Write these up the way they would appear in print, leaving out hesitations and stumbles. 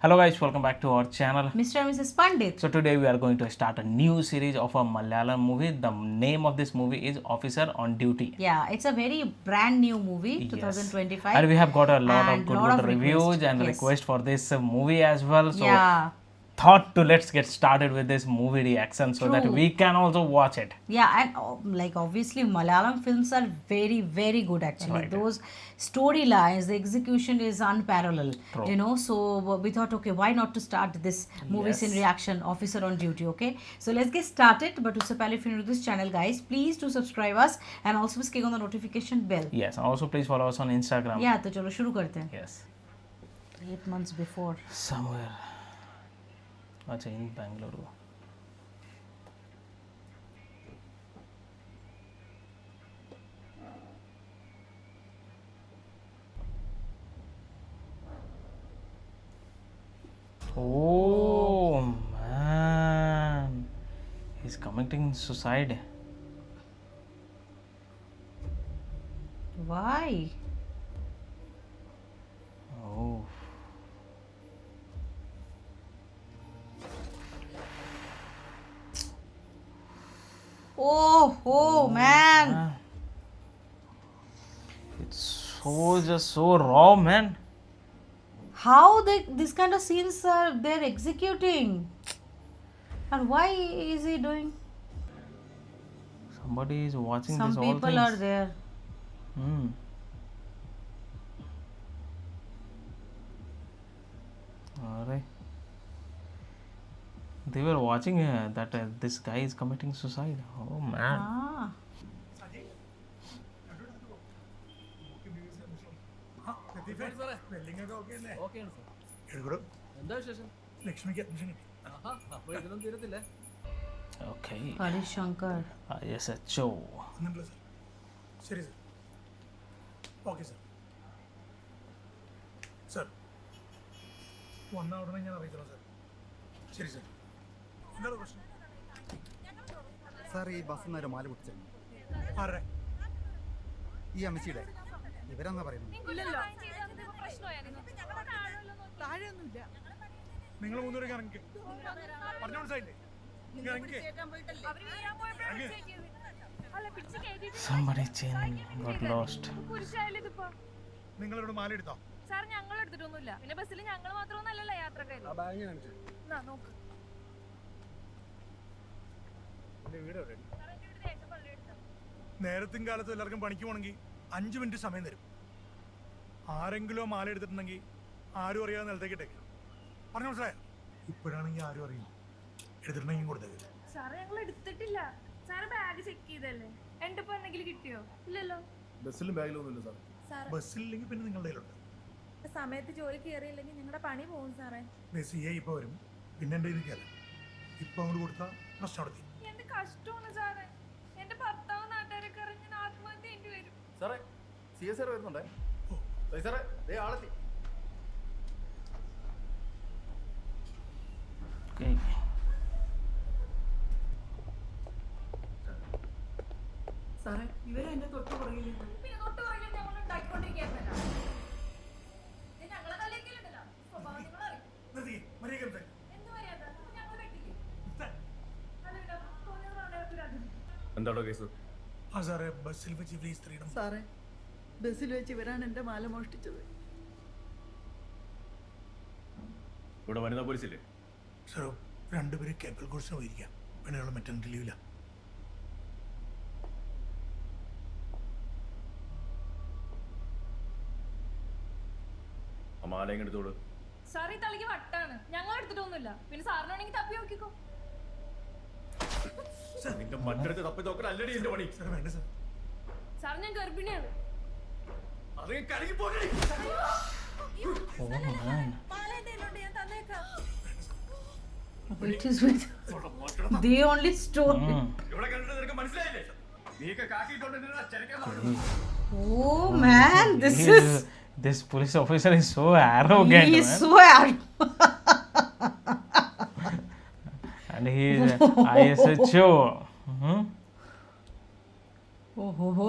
Hello guys, welcome back to our channel. Mr. and Mrs. Pandit. So today we are going to start a new series of a Malayalam movie. The name of this movie is Officer on Duty. Yeah, it's a very brand new movie, Yes. 2025. And we have got a lot of And good, lot good of reviews requests. and Yes. requests for this movie as well. So Yeah, thought to let's get started with this movie reaction so that True. we can also watch it. yeah, and like obviously Malayalam films are very, very good actually. Right. Those storylines, the execution is unparalleled. True. You know, so we thought, okay, why not to start this movies in Yes. reaction, Officer on Duty, okay? So let's get started. But to if you're new to this channel, guys, please do subscribe us and also click on the notification bell. Yes, and also please follow us on Instagram. Yeah, तो चलो शुरू करते हैं. Yes. 8 months before. Somewhere. अच्छा, in Bangalore. Oh man, he's committing suicide. Why? Oh. Oh man. It's so just so raw, man. How this kind of scenes are they're executing? And why is he doing? Somebody is watching Some this all people things. are there. Hmm. Alright. They were watching that this guy is committing suicide. Oh man. Ah. എന്താ വിശേഷം ലക്ഷ്മിക്ക് admission ആഹാ അപ്പൊ ഇതിനും തീരത്തില്ലേ Okay. Harish Shankar. Yes, a show. ഒന്നുമില്ല sir ശരി sir okay sir sir വന്ന ഉടനെ ഞാൻ അറിയിക്കണം സാർ ശരി സാർ എന്താണ് പ്രശ്നം സാർ ഈ ബസ് നേരെ മാല പൊട്ടിച്ചിരുന്നു ആരുടെ ഈ അമ്മച്ചിയുടെ ഇവരെന്നാ പറയുന്നത് നിങ്ങൾ മൂന്നുപേർക്ക് ഇറങ്ങി പറഞ്ഞു മനസ്സിലായില്ലേ നിങ്ങൾ ഇറങ്ങി Somebody chain got lost. നിങ്ങളോട് മാല എടുത്തോ സാർ ഞങ്ങൾ എടുത്തിട്ടൊന്നുമില്ല പിന്നെ ബസ്സിൽ ഞങ്ങൾ മാത്രമൊന്നല്ലല്ലോ യാത്രക്കാര് ആ ബാഗ് കാണിച്ചു എന്നാ, നോക്ക്. എൻ്റെ വീട് എവിടെ സാർ, എൻ്റെ വീട് ദേശം പള്ളിയെടുത്താ. നേരത്തും കാലത്തും എല്ലാവർക്കും പണിക്ക് പോകണമെങ്കിൽ 5 മിനിറ്റ് സമയം തരും ആരെങ്കിലും മാല എടുത്തിട്ടുണ്ടെങ്കിൽ ആരും അറിയാതെ നിലത്തേക്ക് ഇട്ടേക്ക് പറഞ്ഞു മനസ്സിലായോ ഇപ്പോഴാണെങ്കിൽ ആരും അറിയും എടുത്തിട്ടുണ്ടെങ്കിൽ കൊടുത്തേക്ക് സാറ് ഞങ്ങൾ എടുത്തിട്ടില്ല. സാറ് ബാഗ് ചെക്ക് ചെയ്തല്ലേ? എന്റെ ഇപ്പൊ എന്തെങ്കിലും കിട്ടിയോ? ഇല്ലല്ലോ. ബസ്സിലും ബാഗിലൊന്നുമില്ല സാർ സാറ് ബസ്സില്ലെങ്കിൽ പിന്നെ നിങ്ങളുടെ കയ്യിലുണ്ട് സമയത്ത് ജോലി കയറിയില്ലെങ്കിൽ നിങ്ങളുടെ പണി പോകും സാറേ. സി ഐ ഇപ്പോൾ വരും പിന്നെ എൻ്റെ ഇത് കയറാം ഇപ്പം അങ്ങോട്ട് കൊടുത്താൽ പ്രശ്നം നടത്തി എന്ത് കഷ്ടമാണ് സാറേ. എന്റെ ഭർത്താവ് നാട്ടുകാരൊക്കെ അറിഞ്ഞ് ഞാൻ ആത്മഹത്യ ചെയ്യേണ്ടി വരും. സാറേ സി എസ് ആർ വരുന്നുണ്ടേ സാറേ ദേ ആളെത്തി Okay. സാറേ ഇവരെ എന്റെ തൊട്ട് പുറകിലുണ്ട്. പിന്നെ തൊട്ട് പുറകിൽ ഞങ്ങൾ ഉണ്ടാക്കിക്കൊണ്ടിരിക്കുകയായിരുന്നല്ലോ. ഇത് ഞങ്ങളെ തലയിലേക്കില്ലല്ലോ. സ്വഭാവം നിങ്ങൾ അറിയും. എന്ത് മര്യാദ? ഞങ്ങൾ വെട്ടിക്കും. അല്ല, പിന്നെ തോന്നിയത് പറഞ്ഞാൽ അത്. എന്താണോ കേസ് ആ സാറേ ബസ്സിൽ വെച്ച് ഈ സ്ത്രീയുടെ സാറേ ബസ്സിൽ വെച്ച് ഇവരാണ് എന്റെ മാല മോഷ്ടിച്ചത്. ഇവിടെ വനിതാ പോലീസില്ലേ സാറോ രണ്ടുപേരും കേബിൾ കോഴ്സിന് പോയിരിക്കാം പെണ്ണുകൾ മെറ്റർണിറ്റി ലീവില്ല ആ മാലയും എടുത്തോളൂ സാർ ഈ തളിക്ക് വട്ടാണ്. ഞങ്ങൾ എടുത്തിട്ടൊന്നുമില്ല. പിന്നെ സാറിനാണെങ്കിൽ തപ്പി നോക്കിക്കോ. നിന്റെ മറ്റടുത്ത് തപ്പി നോക്കൽ അല്ലടി എന്റെ പണി സാർ വേണ്ട സാർ സാർ ഞാൻ ഗർഭിണിയാണ്. അതേ കലങ്ങി പോകണേ Oh man. മാല എന്റെ കയ്യിലുണ്ട്, ഞാൻ തന്നേക്കാം. It is with they only stole it. Hmm. ഇവിടെ കണ്ടിട്ട് നിനക്ക് മനസ്സിലായില്ലേ നീയൊക്കെ കാക്കിയിട്ടുണ്ട് ചരക്കാൻ Oh man, this is This police officer is so arrogant, he is man. so arrogant. And he is ISHO. Hmm? Oh ho ho.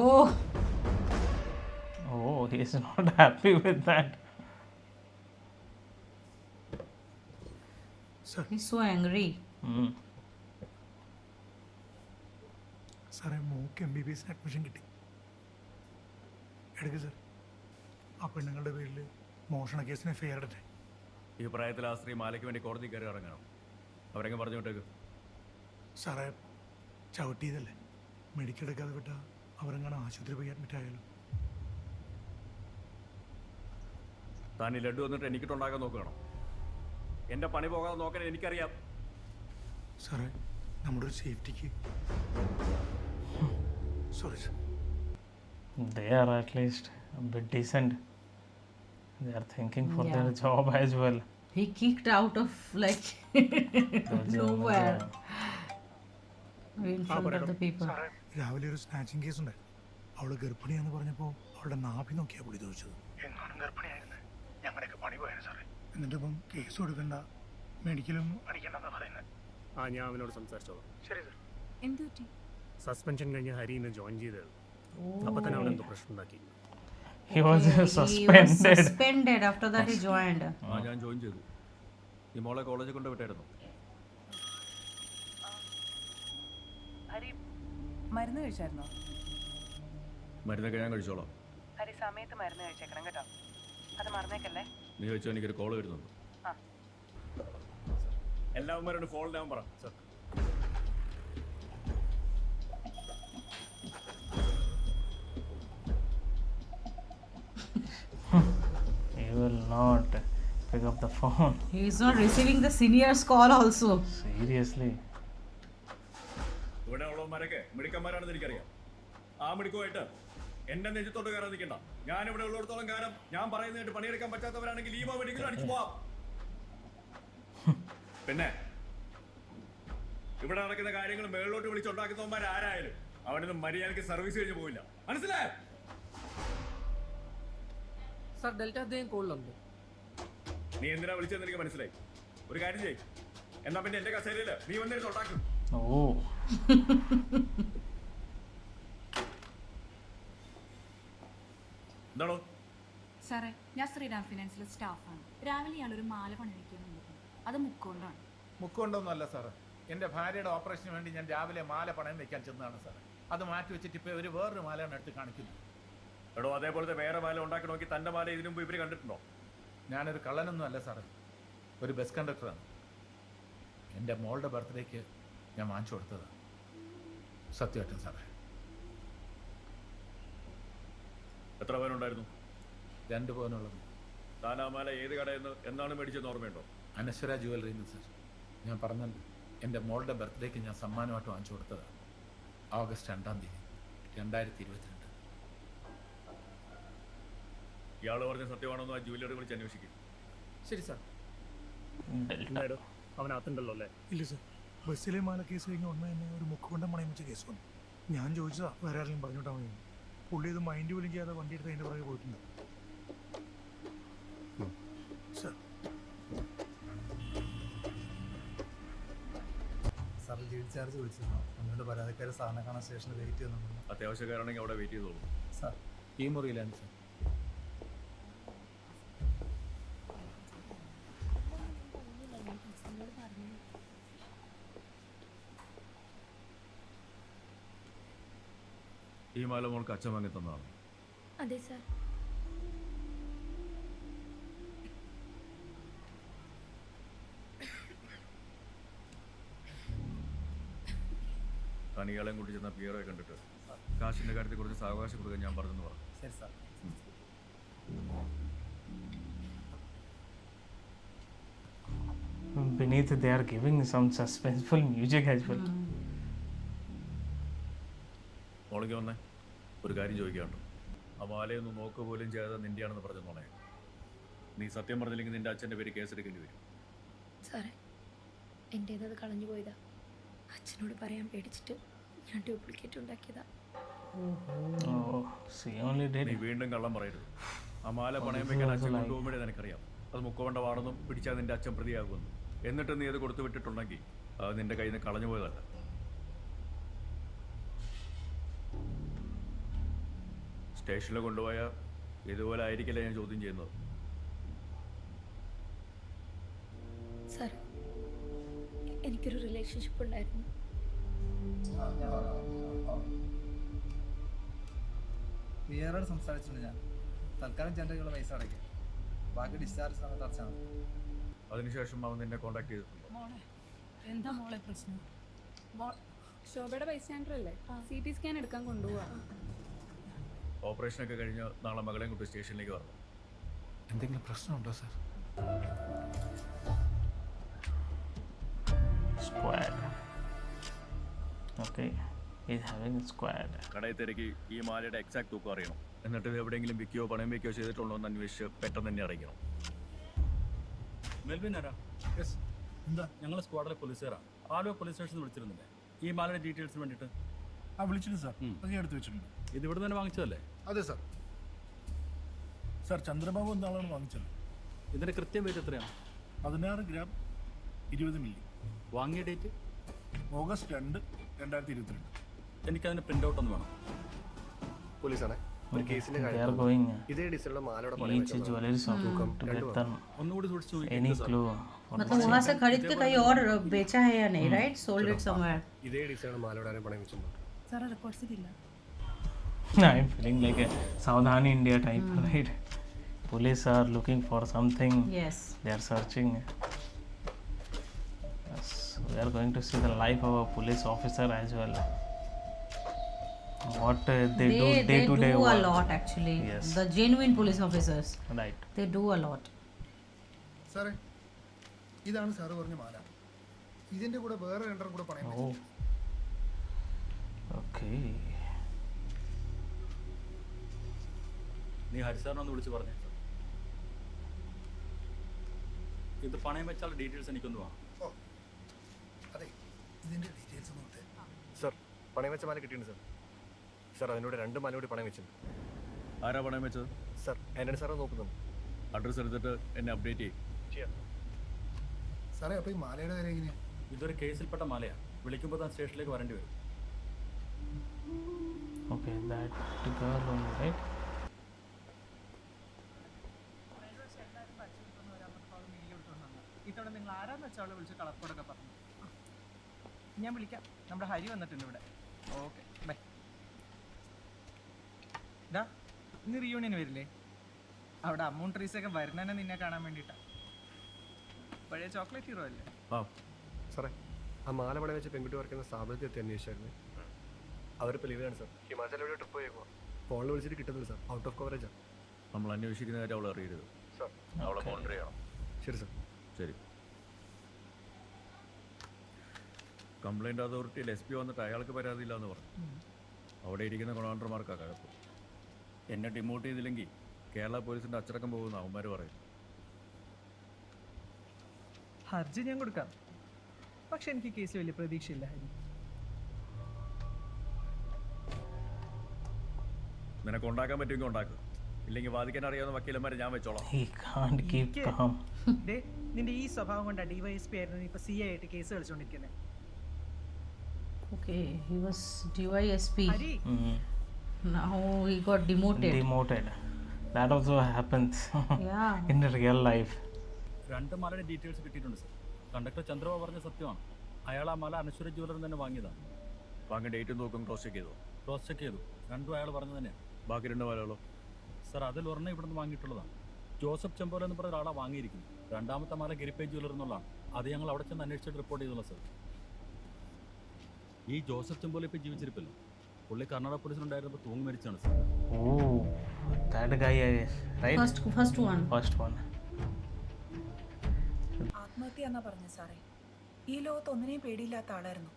Oh, he is not happy with that. Sir He's so angry. Mm. സാറേ mock MBBS admission കിട്ടി. എടുക്ക് sir. ആ പെണ്ണുങ്ങളുടെ പേരിൽ മോഷണ കേസിന് FIR ഇടട്ടെ. ഈ പ്രായത്തിൽ ആ സ്ത്രീ മാലയ്ക്ക് വേണ്ടി കോടതി കയറി ഇറങ്ങണം. അവരെങ്ങ് പറഞ്ഞു വിട്ടേക്ക്. സാറേ ചവിട്ടിയതല്ലേ, മെഡിക്കൽ എടുക്കാതെ വിട്ടാൽ അവരെങ്ങനെ ആശുപത്രി പോയി അഡ്മിറ്റ് ആയാലും. താൻ ഈ ലഡു വന്നിട്ട് എനിക്കിട്ടുണ്ടാക്കാൻ നോക്കണം. എൻ്റെ പണി പോകാതെ നോക്കാൻ എനിക്കറിയാം. സാറേ നമ്മുടെ ഒരു സേഫ്റ്റിക്ക്. Sorry sir. They are at least a bit decent. They are thinking for Yeah. their job as well. He kicked out of like nowhere in front of the people. രാവിലെ ഒരു സ്നാച്ചിങ് കേസ് ഉണ്ടായിരുന്നു. അവള് ഗർഭിണിയാന്ന് പറഞ്ഞപ്പോൾ അവളുടെ നാഭി നോക്കിയാ പുള്ളി ചോദിച്ചത്. എങ്ങാനും ഗർഭിണിയായിരുന്നു, ഞങ്ങളുടെയൊക്കെ പണി പോയാണ് സാറേ. എന്നിട്ടിപ്പം കേസ് കൊടുക്കണ്ട, മെഡിക്കലും അടിക്കണ്ടെന്നാ പറയുന്നത്. ആ ഞാൻ അവനോട് സംസാരിച്ചോളാം. ശരി സർ. എന്ത് പറ്റി? സസ്പെൻഷൻ കഴിഞ്ഞ് ഹരി ഇന്ന് ജോയിൻ ചെയ്തത്. അപ്പൊ തന്നെ അവൻ എന്തോ പ്രശ്നം ഉണ്ടാക്കി. He was He was suspended. suspended. After that, he joined. ഞാൻ ജോയിൻ ചെയ്തു. ഈ മോളെ കോളേജിൽ കൊണ്ട് വിട്ടായിരുന്നു. ഹരി മരുന്ന് കഴിച്ചായിരുന്നോ? മരുന്നൊക്കെ ഞാൻ കഴിച്ചോളാം. ഹരി സമയത്ത് മരുന്ന് കഴിച്ചേക്കണം കേട്ടോ, അത് മറന്നേക്കല്ലേ. നീ ചോദിച്ചാൽ എനിക്കൊരു കോള് വരുന്നുണ്ട്. ആ. എല്ലാവരും ഫോൺ ഞാൻ പറ. He will not pick up the phone. He is not receiving the senior's call also. Seriously. ഇവിടെ ഉള്ളവന്മാരൊക്കെ മിടുക്കന്മാരാണെന്ന് എനിക്കറിയാം. ആ മിടുക്കുമായിട്ട് എന്റെ നെഞ്ചത്തോട്ട് കയറാൻ നിൽക്കണ്ട. ഞാൻ ഇവിടെ ഉള്ളിടത്തോളം കാലം ഞാൻ പറയുന്നതായിട്ട് പണിയെടുക്കാൻ പറ്റാത്തവരാണെങ്കിൽ ഈ മെഡിക്കൽ അടിച്ചു പോവാം. പിന്നെ ഇവിടെ നടക്കുന്ന കാര്യങ്ങൾ മേളിലോട്ട് വിളിച്ചുണ്ടാക്കുന്നവന്മാർ ആരായാലും അവിടെ മര്യാദയ്ക്ക് സർവീസ് കഴിഞ്ഞ് പോവില്ല. മനസ്സിലായോ? സാർ ഡെൽറ്റ അദ്ദേഹം കോളിലുണ്ട്. നീ എന്തിനാ വിളിച്ചതെന്ന് എനിക്ക് മനസ്സിലായി. ഒരു കാര്യം ചെയ്യ്, എന്നാ പിന്നെ എന്റെ കസേരയില് നീ വന്നിരുന്ന് ഉണ്ടാക്കും. Oh. എന്താണോ? സാറേ ഞാൻ ശ്രീരാം ഫിനാൻസിലെ സ്റ്റാഫാണ്. രാവിലെ ഇയാളൊരു മാല പണിവയ്ക്കാൻ വന്നിരുന്നു. അത് മുക്കോണ്ടാണ്. മുക്കൊണ്ടൊന്നുമല്ല സാറ്, എൻ്റെ ഭാര്യയുടെ ഓപ്പറേഷന് വേണ്ടി ഞാൻ രാവിലെ മാല പണയം വെക്കാൻ ചെന്നതാണ് സാറ്. അത് മാറ്റി വെച്ചിട്ട് ഇപ്പോൾ ഒരു വേറൊരു മാലയാണ് എടുത്ത് കാണിക്കുന്നത്. എടോ അതേപോലത്തെ വേറെ മാല ഉണ്ടാക്കി നോക്കി തന്റെ മാല ഇതിനു മുമ്പ് ഇവര് കണ്ടിട്ടുണ്ടോ? ഞാനൊരു കള്ളനൊന്നും അല്ല സാറ്, ഒരു ബസ് കണ്ടക്ടറാണ്. എൻ്റെ മോളുടെ ബർത്ത്ഡേക്ക് ഞാൻ വാങ്ങിച്ചു കൊടുത്തതാണ്. സത്യമായിട്ടും സാറേ. എത്ര പേരുണ്ടായിരുന്നു? 2 പവനുള്ളത്. താൻ ആ മാല ഏത് കടയിൽ നിന്ന് എന്നാണ് മേടിച്ചെന്ന് ഓർമ്മയുണ്ടോ? അനശ്വര ജുവലറിന്ന് സാർ. ഞാൻ പറഞ്ഞല്ലോ, എൻ്റെ മോളുടെ ബർത്ത്ഡേക്ക് ഞാൻ സമ്മാനമായിട്ട് വാങ്ങിച്ചു കൊടുത്തതാണ്. ഓഗസ്റ്റ് 2-ാം തീയതി 2022. ഇയാൾ പറഞ്ഞ സത്യമാണെന്ന് ആ ജുവലറി വിളിച്ച് അന്വേഷിക്കും. ശരി സാർ. എന്തായാലും അവനകത്തുണ്ടല്ലോ അല്ലേ? ഇല്ല സർ, ബസ്സിലെ മാല കേസ് കഴിഞ്ഞ ഉടനെ തന്നെ ഒരു മുക്കുകൊണ്ടം പണയം വെച്ച കേസ് വന്നു. ഞാൻ ചോദിച്ചതാ വേറെ ആരെങ്കിലും പറഞ്ഞോട്ടാ മതി. പുള്ളി ഇത് മൈൻഡ് പോലും ചെയ്യാതെ വണ്ടി എടുത്ത് അതിൻ്റെ പുറകെ പോയിട്ടുണ്ട്. സർ സാർ ജയിൽ ചാർജ് വിളിച്ചിരുന്നോ? ഒന്നുകൊണ്ട് പരാതിക്കാരെ സാറിനെ കാണാൻ സ്റ്റേഷനിൽ വെയിറ്റ് ചെയ്യുന്നുണ്ടോ? അത്യാവശ്യക്കാരാണെങ്കിൽ അവിടെ വെയിറ്റ് ചെയ്തോളൂ. സാർ ഈ മുറിയിലാണ് സാർ. ഈ മാല മോൾക്ക് അച്ഛൻ വാങ്ങി തന്നതാണ്. അതെ സാർ. താൻ ഇയാളെയും കൂട്ടി ചെന്ന പിയറെ കണ്ടിട്ട് കാശിന്റെ കാര്യത്തെ കുറിച്ച് സാവകാശം കൊടുക്കാൻ ഞാൻ പറഞ്ഞെന്ന് പറഞ്ഞു. ശരി sir. Beneath, they are giving some suspenseful music as well. മോളിക്ക് വന്നേ, ഒരു കാര്യം ചോദിക്കാനുണ്ട്. ആ മാലയൊന്നും നോക്കുക പോലും ചെയ്യാതെ നിന്റെയാണെന്ന് പറഞ്ഞു തോന്നേ. നീ സത്യം പറഞ്ഞില്ലെങ്കിൽ നിന്റെ അച്ഛൻ്റെ പേര് കേസെടുക്കേണ്ടി വരും. സാറേ എൻ്റേതത് കളഞ്ഞു പോയതാ. അച്ഛനോട് പറയാൻ പേടിച്ചിട്ട് ഞാൻ ഡ്യൂപ്ലിക്കേറ്റ് ഉണ്ടാക്കിയതാ. Oh, she only did നീ it. വീണ്ടും കള്ളം പറയരുത്. ആ മാല പണയം വെക്കാൻ അച്ഛൻ കൊണ്ടുപോകുമ്പോഴേ നിനക്കറിയാം അത് മുക്കവണ്ടവാണെന്നും പിടിച്ചാൽ നിന്റെ അച്ഛൻ പ്രതിയാകുമെന്നും. എന്നിട്ട് നീ അത് കൊടുത്തു വിട്ടിട്ടുണ്ടെങ്കിൽ അത് നിന്റെ കയ്യിൽ നിന്ന് കളഞ്ഞു പോയതല്ല. സ്റ്റേഷനിൽ കൊണ്ടുപോയാൽ ഇതുപോലെ ആയിരിക്കില്ല ഞാൻ ചോദ്യം ചെയ്യുന്നത്. സാർ എനിക്കൊരു റിലേഷൻഷിപ്പ് ഉണ്ടായിരുന്നു. ക്ലിയറോട് സംസാരിച്ചിട്ടുണ്ട് ഞാൻ. തൽക്കാലം ജനറലുള്ള പൈസ അടയ്ക്കാം, ബാക്കി ഡിസ്ചാർജ് സമയത്ത് അടച്ചാൽ മതി. അതിനുശേഷം അവൻ നിന്നെ കോൺടാക്ട് ചെയ്തിട്ടുണ്ടോ? മോളെ എന്താ മോളെ പ്രശ്നം? ശോഭയുടെ പൈസ സെന്റർ അല്ലേ, CT സ്കാൻ എടുക്കാൻ കൊണ്ടുപോവാ. ഓപ്പറേഷനൊക്കെ കഴിഞ്ഞ് നാളെ മകളെയും കൂട്ടി സ്റ്റേഷനിലേക്ക് വരണം. എന്തെങ്കിലും പ്രശ്നമുണ്ടോ sir? Squad. Okay. He's having a squad. കടയിൽ തിരക്കി ഈ മാലയുടെ എക്സാക്ട് തൂക്കം അറിയണം. എന്നിട്ട് ഇത് എവിടെയെങ്കിലും വിൽക്കുകയോ പണയം വയ്ക്കുകയോ ചെയ്തിട്ടുണ്ടോ എന്ന് അന്വേഷിച്ച് പെട്ടെന്ന് തന്നെ അറിയിക്കണം. മെൽവിൻ ആരാ? എന്താ? ഞങ്ങൾ സ്ക്വാഡിലെ പോലീസുകാരാണ്. ആലുവ പോലീസ് സ്റ്റേഷനിൽ വിളിച്ചിരുന്നില്ലേ ഈ മാലയുടെ ഡീറ്റെയിൽസിന് വേണ്ടിയിട്ട്? വിളിച്ചിട്ടുണ്ട് സാർ, അത് ഞാൻ എടുത്ത് വെച്ചിട്ടുണ്ട്. ഇത് ഇവിടെ തന്നെ വാങ്ങിച്ചതല്ലേ? അതെ സാർ. സാർ ചന്ദ്രബാബു എന്ന ആളാണ് വാങ്ങിച്ചത്. ഇതിന്റെ കൃത്യം വെയിറ്റ് എത്രയാണ്? 16 ഗ്രാം 20 മില്ലി. വാങ്ങിയ ഡേറ്റ് ഓഗസ്റ്റ് 2, 2022. എനിക്കതിന് പ്രിന്റ് ഔട്ട് ഒന്ന് വേണം. പോലീസാണ് ഒരു കേസിന്റെ They are going ഇതേ ഡിസൈനുള്ള മാലയുടെ each jewelry shop to get them ഒന്നുകൂടി സൂക്ഷിച്ചു any clue. मतलब वहाँ से खरीद के कहीं और बेचा है या नहीं, राइट? Sold it somewhere. ഇതേ ഡിസൈനുള്ള മാലയുടെ ആരും പണയം വെച്ചിട്ടുണ്ടോ? സാറേ റെക്കോർഡ്സ് ഇല്ല. I'm feeling like a Southern India type, right? Police are looking for something. Yes. They are searching. Yes, we are going to see the life of a police officer as well. What they do day to day do a work. lot actually. Yes. The genuine police officers. Right. They do a lot. സാറേ, ഇതാണ് sir പറഞ്ഞ മാല. ഇതിന്റെ കൂടെ വേറെ രണ്ടെണ്ണം കൂടെ പണയം Oh. Okay. നീ ഹരിസാറിനെ ഒന്ന് വിളിച്ച് പറഞ്ഞേ. ഇത് പണയം വെച്ചാൽ ഡീറ്റെയിൽസ് എനിക്കൊന്ന് വേണം. ഓ അതെ, ഇതിന്റെ ഡീറ്റെയിൽസ് ഒന്ന് കൊടുത്തേ. സാർ പണയം വെച്ച മാല കിട്ടിയിട്ടുണ്ട് സാർ. സാർ അതിനോട് 2 മാല കൂടി പണയം വെച്ചിട്ടുണ്ട്. ആരാ പണയം വെച്ചത്? സാർ ആന്റണി സാറ് നോക്കുന്നുണ്ട്. അഡ്രസ്സ് എടുത്തിട്ട് എന്നെ അപ്ഡേറ്റ് ചെയ്യും. സാറേ, അപ്പോൾ ഈ മാലയുടെ കാര്യം എങ്ങനെയാ? ഇതൊരു കേസിൽപ്പെട്ട മാലയാണ്. വിളിക്കുമ്പോൾ താൻ സ്റ്റേഷനിലേക്ക് വരേണ്ടി വരും. Okay, that girl only, right? ഇത്തവണ നിങ്ങൾ ആരാന്ന് വെച്ചാൽ അവളെ വിളിച്ച് കളർ കോഡൊക്കെ പറഞ്ഞു. ഞാൻ വിളിക്കാം. നമ്മുടെ ഹരി വന്നിട്ടുണ്ട് ഇവിടെ. Okay bye. ഡാ ഇന്ന് റീയൂണിയൻ വരില്ലേ? അവിടെ അമ്മൂൺ ട്രീസൊക്കെ വരുന്നതന്നെ നിന്നെ കാണാൻ വേണ്ടിയിട്ടാണ്. പഴയ ചോക്ലേറ്റ് ഹീറോ അല്ലേ? സാറേ ആ മാല പണയം വെച്ച് പെൺകുട്ടി വർക്കുന്ന സ്ഥാപനത്തിൽ എത്തി അന്വേഷിച്ചായിരുന്നു. അവരിപ്പോൾ ലീവിലാണ് സാർ. ഹിമാചൽ എവിടെ ട്രിപ്പ് പോയേക്കോ. ഫോണിൽ വിളിച്ചിട്ട് കിട്ടുന്നില്ല സാർ. Out of കവറേജാണ്. നമ്മൾ അന്വേഷിക്കുന്ന കാര്യം അവളെ അറിയരുത്. സാർ അവളെ മോണിറ്റർ ചെയ്യണം. ശരി സാർ. ശരി. കംപ്ലൈൻറ്റ് അതോറിറ്റിയിൽ SP വന്നിട്ട് അയാൾക്ക് പരാതിയില്ല എന്ന് പറഞ്ഞു. അവിടെ ഇരിക്കുന്ന കൊണാണ്ടർമാർക്കാണ് കഴപ്പ്. എന്നെ ഡിമോട്ട് ചെയ്തില്ലെങ്കിൽ കേരള പോലീസിൻ്റെ അച്ചടക്കം പോകുന്ന അവന്മാർ പറയും. ഹർജി ഞാൻ കൊടുക്കാം. പക്ഷെ എനിക്ക് കേസ് വലിയ പ്രതീക്ഷയില്ല ഹരി. നിനക്ക് ഉണ്ടാക്കാൻ പറ്റുമെങ്കിൽ ഉണ്ടാക്കും. ഇല്ലെങ്കിൽ വാദിക്കാൻ അറിയാവുന്ന വക്കീലന്മാരെ ഞാൻ വെച്ചോളാം. He can't keep calm. ഡേ നിന്റെ ഈ സ്വഭാവം കൊണ്ടാണ് DYSP ആയിരുന്നു ഇപ്പൊ CI ആയിട്ട് കേസ് കളിച്ചോണ്ടിരിക്കുന്നത്. Okay, he was DYSP. Hari Now he got demoted. Demoted. That also happens Yeah. in real life. 2 മാലയുടെ ഡീറ്റെയിൽസ് കിട്ടിയിട്ടുണ്ട് സാർ. കണ്ടക്ടർ ചന്ദ്രബാബു പറഞ്ഞ സത്യമാണ്. അയാൾ ആ മാല അനശ്വര ജ്വല്ലറിൽ തന്നെ വാങ്ങിയതാണ്. വാങ്ങി ഡേറ്റും നോക്കും ക്രോസ് ചെക്ക് ചെയ്തോ? ക്രോസ് ചെക്ക് ചെയ്തു. 2 അയാൾ പറഞ്ഞു തന്നെയാണ്. ബാക്കി 2 മാലകളോ? സാർ അതിൽ ഒരെണ്ണം ഇവിടുന്ന് വാങ്ങിയിട്ടുള്ളതാണ്. ജോസഫ് ചെമ്പോല എന്ന് പറഞ്ഞ ഒരാളാണ് വാങ്ങിയിരിക്കുന്നത്. 2ാമത്തെ മാല ഗിരിപ്പേജ് ജ്വല്ലറി എന്നുള്ളതാണ്. അത് ഞങ്ങൾ അവിടെ ചെന്ന് അന്വേഷിച്ചിട്ട് റിപ്പോർട്ട് ചെയ്തുള്ള സാർ. ഈ ജോസഫ് ചെമ്പോല ഇപ്പോൾ ജീവിച്ചിരിപ്പല്ലോ. പുള്ളി കർണാടക പോലീസിലുണ്ടായിരുന്നപ്പോൾ തൂങ്ങി മരിച്ചാണ് sir. Oh, that guy, right? First one. First one. ആത്മഹത്യ എന്നാ പറഞ്ഞത് സാറേ. ഈ ലോകത്ത് ഒന്നിനെയും പേടിയില്ലാത്ത ആളായിരുന്നു.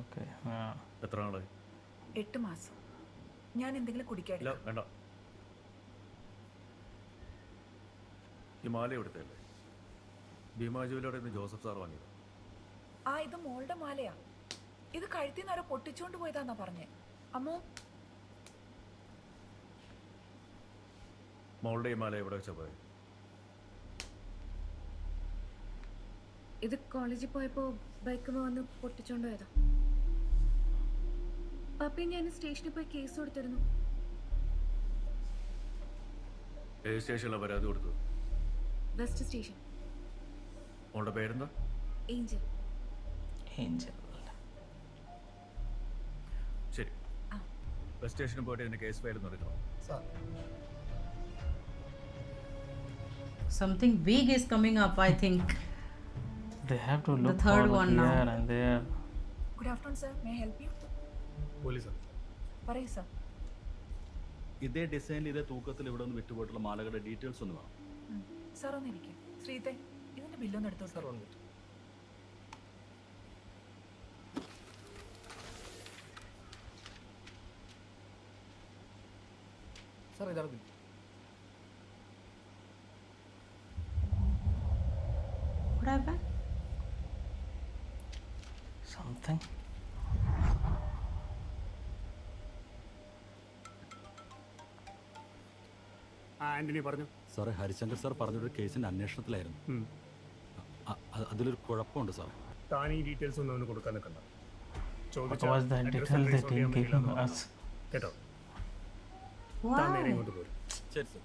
Okay. എത്ര നാളായി? 8 മാസം. ഞാൻ എന്തെങ്കിലും ഇല്ല, കുടിക്കാറില്ല. വേണ്ട. ഈ മാല എടുത്തല്ലേ? ഭീമാ ജുവലറിയിൽ നിന്ന് ജോസഫ് സാർ വാങ്ങിയത്. ഇത് മോളുടെ മാലയാ. ഇത് കഴുത്തിൽ നിന്ന് ആരോ പൊട്ടിച്ചോണ്ട് പോയതാന്നാ പറഞ്ഞേ. അമ്മോ, മോളുടെ ഈ മാല എവിടെ വെച്ചാ പോയത്? ഇത് കോളേജിൽ പോയപ്പോ ബൈക്ക് വന്ന് പൊട്ടിച്ചോണ്ട് പോയതാ. പപ്പി ഞാൻ സ്റ്റേഷനിൽ പോയി കേസ് കൊടുത്തിരുന്നു. ഏത് സ്റ്റേഷനിലാണ് പരാതി കൊടുത്തത്? West station. മോളുടെ പേരെന്താ? ഏഞ്ചൽ. Angel. ശരി, ബസ് സ്റ്റേഷനിൽ പോയിട്ട് ഇതിന്റെ കേസ് ഫയൽ ഒന്ന് എടുക്കണം. Sir Something big is coming up, I think. They have to look third for one here now. and there. Good afternoon sir, may help you? പോലീസാ പറയൂ സർ. ഇതേ ഡിസൈനിൽ ഇതേ തൂക്കത്തിൽ ഇവിടെ നിന്ന് വിട്ടുപോയിട്ടുള്ള മാലകളുടെ ഡീറ്റെയിൽസ് ഒന്ന് വേണം. സാർ ഒന്നിരിക്കും. ശ്രീത്തെ, ഇതിന്റെ ബില്ലൊന്ന് എടുത്തോ സാർ 1 മിനിറ്റ്. സാർ ഇതാണ് bill. What happened? Something. Antony പറഞ്ഞു. സാറേ, ഹരിശങ്കർ സാർ പറഞ്ഞൊരു കേസിന്റെ അന്വേഷണത്തിലായിരുന്നു. അതിലൊരു കുഴപ്പമുണ്ട് സാർ. താൻ ഈ ഡീറ്റെയിൽസ് ഒന്നും അവന് കൊടുക്കാൻ നിൽക്കണ്ട. What was that detail they didn't give us? കേട്ടോ, Wow. താൻ നേരെ ഇങ്ങോട്ട് പോരും. ശരി sir.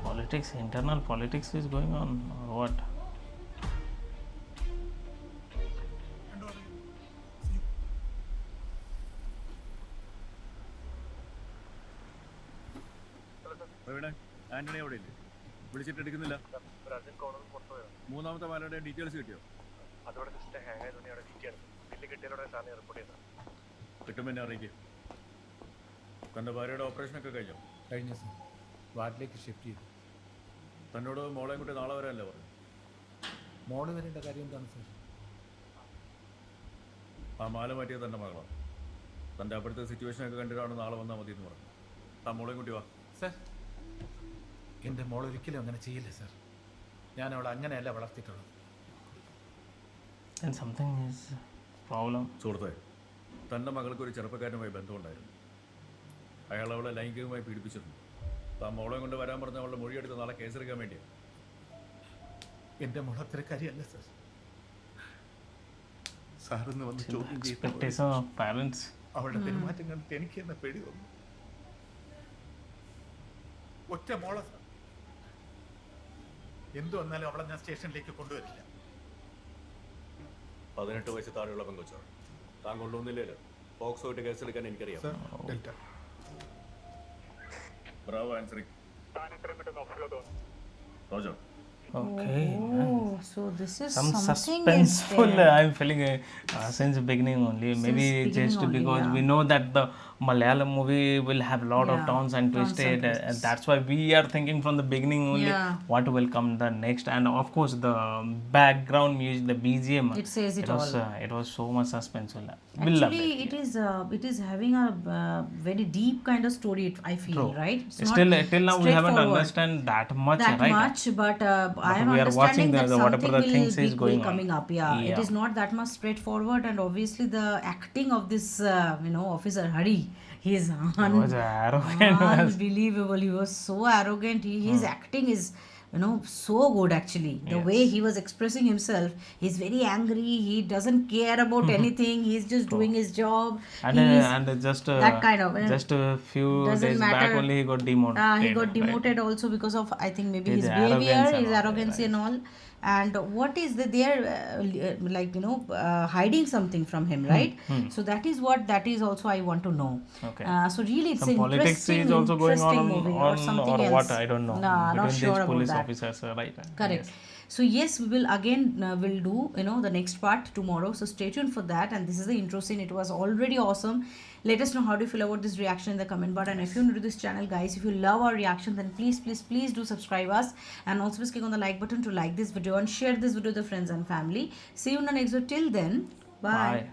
Politics, internal politics is going on or what? പ്രവീണേ, ആന്റണി അവിടെ ഇല്ലേ? വിളിച്ചിട്ട് എടുക്കുന്നില്ല. മൂന്നാമത്തെ മാലയുടെ ഡീറ്റെയിൽസ് കിട്ടിയോ? അതോടെ ജസ്റ്റ് ഹാങ് ആയതുകൊണ്ട് അവിടെ വെയിറ്റ് ചെയ്യണം. ബില്ല് കിട്ടിയതോടെ സാറിനെ റിപ്പോർട്ട് ചെയ്താൽ കിട്ടുമ്പോൾ എന്നെ അറിയിക്കും. തൻ്റെ ഭാര്യയുടെ ഓപ്പറേഷനൊക്കെ കഴിഞ്ഞോ? കഴിഞ്ഞ സാർ, വാർഡിലേക്ക് ഷിഫ്റ്റ് ചെയ്തു. തന്നോട് മോളെയും കൂട്ടി നാളെ വരാനല്ലേ പറഞ്ഞു? മോള് വരേണ്ട കാര്യം എന്താണ് സാർ? ആ മാല മാറ്റിയത് തൻ്റെ മകളാണ്. തൻ്റെ അപ്പോഴത്തെ സിറ്റുവേഷനൊക്കെ കണ്ടിട്ടാണ് നാളെ വന്നാൽ മതി എന്ന് പറഞ്ഞു. ആ മോളെയും കൂട്ടി വാ. സാർ, എൻ്റെ മോൾ ഒരിക്കലും അങ്ങനെ ചെയ്യില്ല സാർ. ഞാൻ അവളെ അങ്ങനെയല്ല വളർത്തിയിട്ടുള്ളത്. Then something is problem. സുഹൃത്തെ, തൻ്റെ മകൾക്ക് ഒരു ചെറുപ്പക്കാരനുമായി ബന്ധമുണ്ടായിരുന്നു. അയാൾ അവളെ ലൈംഗികമായി പീഡിപ്പിച്ചിരുന്നു. താൻ മോളെ കൊണ്ട് വരാൻ പറഞ്ഞ അവളുടെ മൊഴിയെടുത്ത് നാളെ കേസെടുക്കാൻ വേണ്ടിയാണ്. എൻ്റെ മോൾ അത്രക്കാരിയല്ല സാർ. സാറിന്ന് വന്ന് ചോദ്യം Expectation of parents. അവളുടെ പെരുമാറ്റം കണ്ടിട്ട് എനിക്ക് എന്നെ പേടി തോന്നുന്നു. ഒറ്റ മോള സാർ. എന്തു വന്നാലും അവളെ ഞാൻ സ്റ്റേഷനിലേക്ക് കൊണ്ടുവരില്ല. 18 വയസ്സ് താഴെയുള്ള പെങ്കൊച്ചാണ്. താൻ കൊണ്ടുവന്നില്ലല്ലോ. പോക്സോ ആയിട്ട് കേസെടുക്കാൻ എനിക്കറിയാം. Bravo answering. Roger. Okay. Oh, so this is Some something suspenseful. is there. I'm feeling since the beginning only. Maybe beginning just only, because yeah. we know that the Malayalam movie will have a lot of Yeah, turns and turns and twisted, and twists. that's why we are thinking from the beginning only Yeah. what will come the next. And of course, the background music, the BGM. It says it was, all. it was so much suspenseful. We love Actually, it. it is having a very deep kind of story. I feel, True. right? It's Still, not till now we haven't straightforward. understand that much, That right? much, but I am we are watching understanding that whatever something the will things be is going on. coming up. Yeah, it Yeah. is not that much straightforward, and obviously the acting of this, Officer Hari, he is was arrogant. unbelievable. He was so arrogant. His acting is, so good actually. The way he was expressing himself, he's very angry. He doesn't care about anything. He's just doing his job. And, He is and just that kind of, just a few doesn't days back matter. only he got demoted. He got right? demoted also because of, I think, maybe His his behavior, arrogance and his all, arrogancy right. and all. And what is they are hiding something from him, right? So that is also I want to know. Okay. So really, it's Some an politics interesting, is also going on, interesting movie or something else. what I don't know. Nah, not between sure these about police that. officers, right? Correct. Yes. So yes, we will again will do the next part tomorrow. So stay tuned for that. And this is the intro scene. It was already awesome. Let us know how do you feel about this reaction in the comment bar. And if you're new to this channel, guys, if you love our reaction, then please do subscribe us. And also please click on the like button to like this video and share this video with your friends and family. See you in the next video. Till then, bye. Bye.